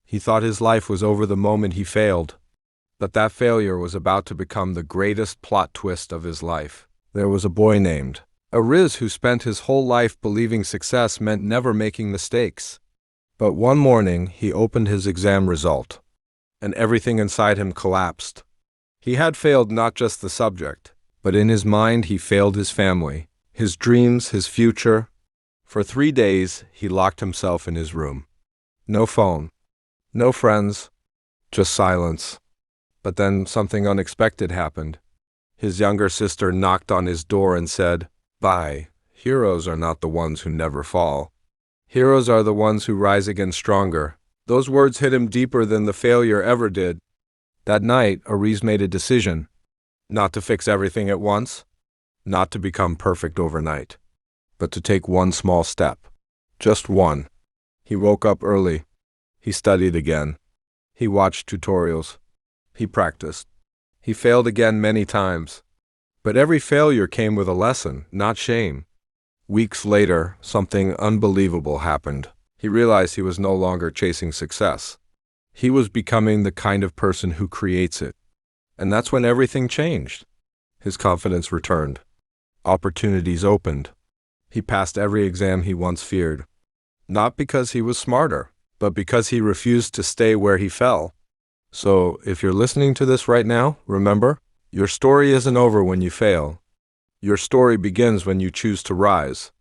He thought his life was over the moment he failed. But that failure was about to become the greatest plot twist of his life. There was a boy named Ariz who spent his whole life believing success meant never making mistakes. But one morning, he opened his exam result, and everything inside him collapsed. He had failed not just the subject, but in his mind he failed his family, his dreams, his future. For 3 days, he locked himself in his room. No phone, no friends, just silence. But then something unexpected happened. His younger sister knocked on his door and said, "Bye, heroes are not the ones who never fall. Heroes are the ones who rise again stronger." Those words hit him deeper than the failure ever did. That night, Ariz made a decision. Not to fix everything at once, not to become perfect overnight, but to take one small step. Just one. He woke up early. He studied again. He watched tutorials. He practiced. He failed again many times. But every failure came with a lesson, not shame. Weeks later, something unbelievable happened. He realized he was no longer chasing success. He was becoming the kind of person who creates it. And that's when everything changed. His confidence returned. Opportunities opened. He passed every exam he once feared. Not because he was smarter, but because he refused to stay where he fell. So, if you're listening to this right now, remember, your story isn't over when you fail. Your story begins when you choose to rise.